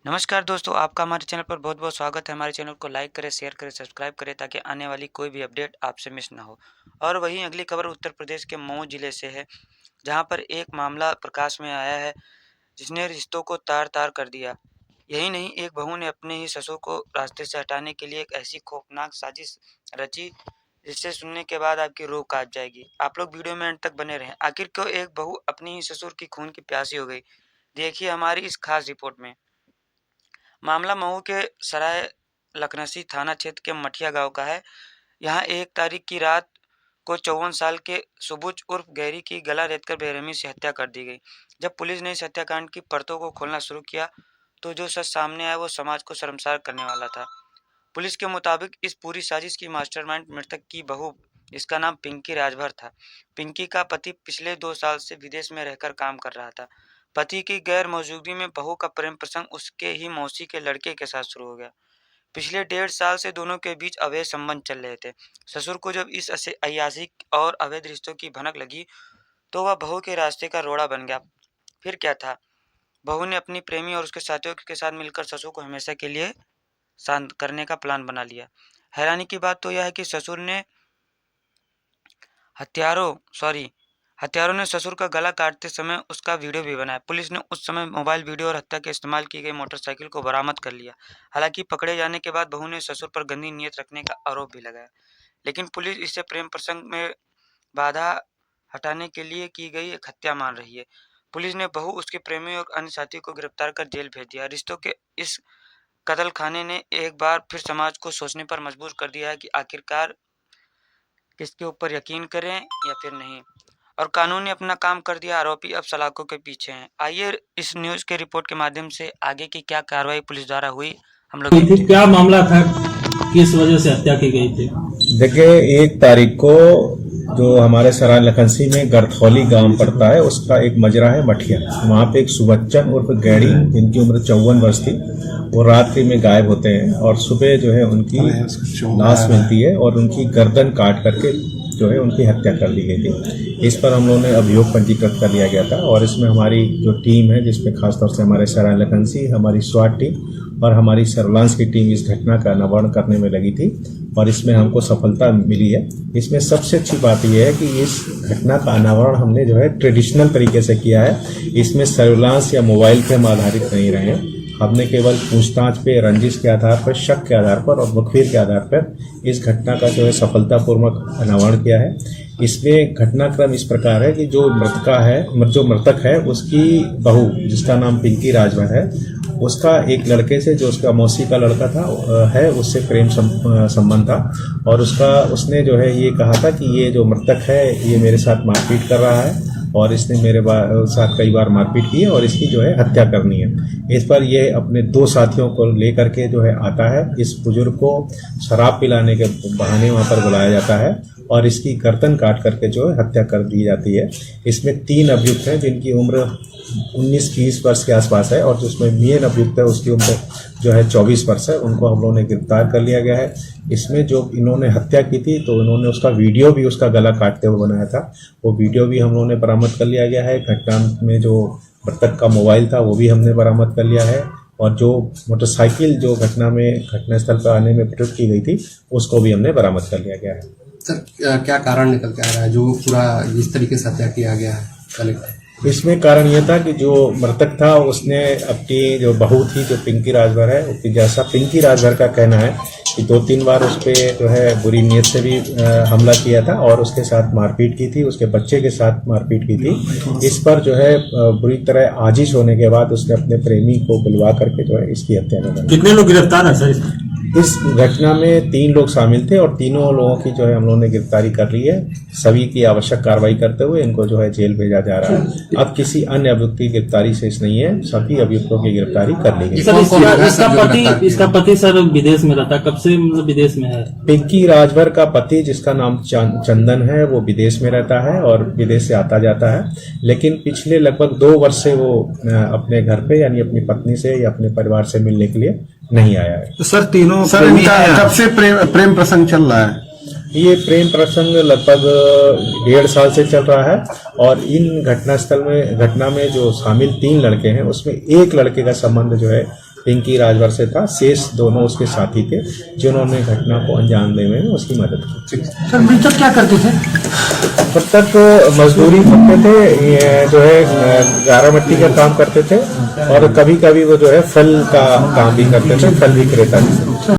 नमस्कार दोस्तों, आपका हमारे चैनल पर बहुत-बहुत स्वागत है। हमारे चैनल को लाइक करें, शेयर करें, सब्सक्राइब करें ताकि आने वाली कोई भी अपडेट आपसे मिस ना हो। और वहीं अगली खबर उत्तर प्रदेश के मऊ जिले से है, जहां पर एक मामला प्रकाश में आया है, जिसने रिश्तों को तार-तार कर दिया। यही नहीं, एक बहू ने अपने ही ससुर को रास्ते से हटाने के लिए एक ऐसी खौफनाक साजिश रची, जिसे सुनने के बाद आपकी रूह काँप जाएगी। आप लोग वीडियो में अंत तक बने रहें। आखिर क्यों एक बहू अपनी ही ससुर की खून की प्यासी हो गई? देखिए हमारी इस खास रिपोर्ट में। मामला मऊ के सराय लखनसी थाना क्षेत्र के मठिया गांव का है। यहाँ 1 तारीख की रात को 54 साल के सुबुज उर्फ गैरी की गला रेतकर बेरहमी से हत्या कर दी गई। जब पुलिस ने इस हत्याकांड की परतों को खोलना शुरू किया, तो जो सच सामने आया वो समाज को शर्मसार करने वाला था। पुलिस के मुताबिक इस पूरी साजिश की मास्टरमाइंड मृतक की बहू, इसका नाम पिंकी राजभर था। पिंकी का पति पिछले 2 साल से विदेश में रहकर काम कर रहा था। पति की गैर मौजूदगी में बहू का प्रेम प्रसंग उसके ही मौसी के लड़के के साथ शुरू हो गया। पिछले 1.5 साल से दोनों के बीच अवैध संबंध चल रहे थे। ससुर को जब इस अय्याशी और अवैध रिश्तों की भनक लगी, तो वह बहू के रास्ते का रोड़ा बन गया। फिर क्या था? बहू ने अपनी प्रेमी और उसके साथियों के साथ मिलकर ससुर को हमेशा के लिए शांत करने का प्लान बना लिया। हैरानी की बात तो यह है कि हत्यारों हत्यारों ने ससुर का गला काटते समय उसका वीडियो भी बनाया। पुलिस ने उस समय मोबाइल वीडियो और हत्या के इस्तेमाल की गई मोटरसाइकिल को बरामद कर लिया। हालांकि पकड़े जाने के बाद बहू ने ससुर पर गंदी नीयत रखने का आरोप भी लगाया, लेकिन पुलिस इसे प्रेम प्रसंग में बाधा हटाने के लिए की गई एक हत्या मान रही है। पुलिस ने बहू, उसके प्रेमी और अन्य साथियों को गिरफ्तार कर जेल भेज दिया। रिश्तों के इस कत्ल खाने ने एक बार फिर समाज को सोचने पर मजबूर कर दिया है कि आखिरकार किसके ऊपर यकीन करें या फिर नहीं। और कानून ने अपना काम कर दिया, आरोपी अब सलाखों के पीछे हैं। आइए इस न्यूज़ के रिपोर्ट के माध्यम से आगे की क्या कार्रवाई पुलिस द्वारा हुई, हम लोग देखते हैं। क्या मामला था, किस वजह से हत्या की गई थी? देखिए, 1 तारीख को जो हमारे सराय लखनसी में गरथौली गांव पड़ता है, उसका एक मजरा है मठिया। वहाँ पे एक सुबच्चन उर्फ गैड़ी, जिनकी उम्र 54 वर्ष थी, वो रात्रि में गायब होते हैं और सुबह जो है उनकी लाश मिलती है और उनकी गर्दन काट करके जो है उनकी हत्या कर दी गई थी। इस पर हम लोगों ने अभियोग पंजीकृत कर लिया गया था और इसमें हमारी जो टीम है, जिसमें खासतौर से हमारे सराय लखनसी, हमारी स्वाट टीम और हमारी सर्विलांस की टीम इस घटना का अनावरण करने में लगी थी और इसमें हमको सफलता मिली है। इसमें सबसे अच्छी बात यह है कि इस घटना का अनावरण हमने जो है ट्रेडिशनल तरीके से किया है। इसमें सर्विलांस या मोबाइल पे हम आधारित नहीं रहे हैं। हमने केवल पूछताछ पे, रंजिश के आधार पर, शक के आधार पर और मुखबिर के आधार पर इस घटना का जो है सफलतापूर्वक अनावरण किया है। इसमें घटनाक्रम इस प्रकार है कि जो मृतक है उसकी बहू, जिसका नाम पिंकी राजभर है, उसका एक लड़के से, जो उसका मौसी का लड़का था है, उससे प्रेम संबंध था और उसने जो है ये कहा था कि ये जो मृतक है ये मेरे साथ मारपीट कर रहा है और इसने मेरे साथ कई बार मारपीट की है और इसकी जो है हत्या करनी है। इस पर ये अपने 2 साथियों को लेकर के जो है आता है। इस बुजुर्ग को शराब पिलाने के बहाने वहाँ पर बुलाया जाता है और इसकी गर्दन काट करके जो है हत्या कर दी जाती है। इसमें 3 अभियुक्त हैं जिनकी उम्र 19-20 वर्ष के आसपास है और जिसमें मेन अभियुक्त है उसकी उम्र जो है 24 वर्ष है। उनको हम लोगों ने गिरफ्तार कर लिया गया है। इसमें जो इन्होंने हत्या की थी, तो इन्होंने उसका वीडियो भी उसका गला काटते हुए बनाया था, वो वीडियो भी हम लोगों ने बरामद कर लिया गया है। घटना में जो मृतक का मोबाइल था वो भी हमने बरामद कर लिया है और जो मोटरसाइकिल जो घटनास्थल पर आने में प्रयोग की गई थी उसको भी हमने बरामद कर लिया गया है। सर, क्या कारण निकल के आ रहा है जो पूरा जिस तरीके से हत्या किया गया है? इसमें कारण यह था कि जो मृतक था उसने अपनी जो बहू थी, जो पिंकी राजभर है, जैसा पिंकी राजभर का कहना है कि 2-3 बार उस पर जो है बुरी नीयत से भी हमला किया था और उसके साथ मारपीट की थी, उसके बच्चे के साथ मारपीट की थी। इस पर जो है बुरी तरह आजिश होने के बाद उसने अपने प्रेमी को बुलवा करके जो है इसकी हत्या कर दी। कितने लोग गिरफ्तार हैं सर? इस घटना में 3 लोग शामिल थे और तीनों लोगों की जो है हम लोगों ने गिरफ्तारी कर ली है। सभी की आवश्यक कार्रवाई करते हुए इनको जो है जेल भेजा जा रहा है। अब किसी अन्य अभियुक्त की गिरफ्तारी शेष नहीं है, सभी अभियुक्तों की गिरफ्तारी कर ली गई। इसका पति सर विदेश में रहता, कब से मतलब विदेश में है? पिंकी राजभर का पति, जिसका नाम चंदन है, वो विदेश में रहता है और विदेश से आता जाता है, लेकिन पिछले लगभग 2 वर्ष से वो अपने घर पे यानी अपनी पत्नी से या अपने परिवार से मिलने के लिए नहीं आया है। तो सर, तीनों इनका कब से प्रेम प्रसंग चल रहा है? ये प्रेम प्रसंग लगभग 1.5 साल से चल रहा है और इन घटना में जो शामिल 3 लड़के हैं उसमें एक लड़के का संबंध जो है पिंकी राजभर से था, शेष दोनों उसके साथी थे जिन्होंने घटना को अंजाम देने में उसकी मदद की। सर मृतक क्या करते थे? मृतक मजदूरी करते थे, ये जो है गारा मिट्टी का काम करते थे और कभी कभी वो जो है फल का काम भी करते थे, फल विक्रेता थे।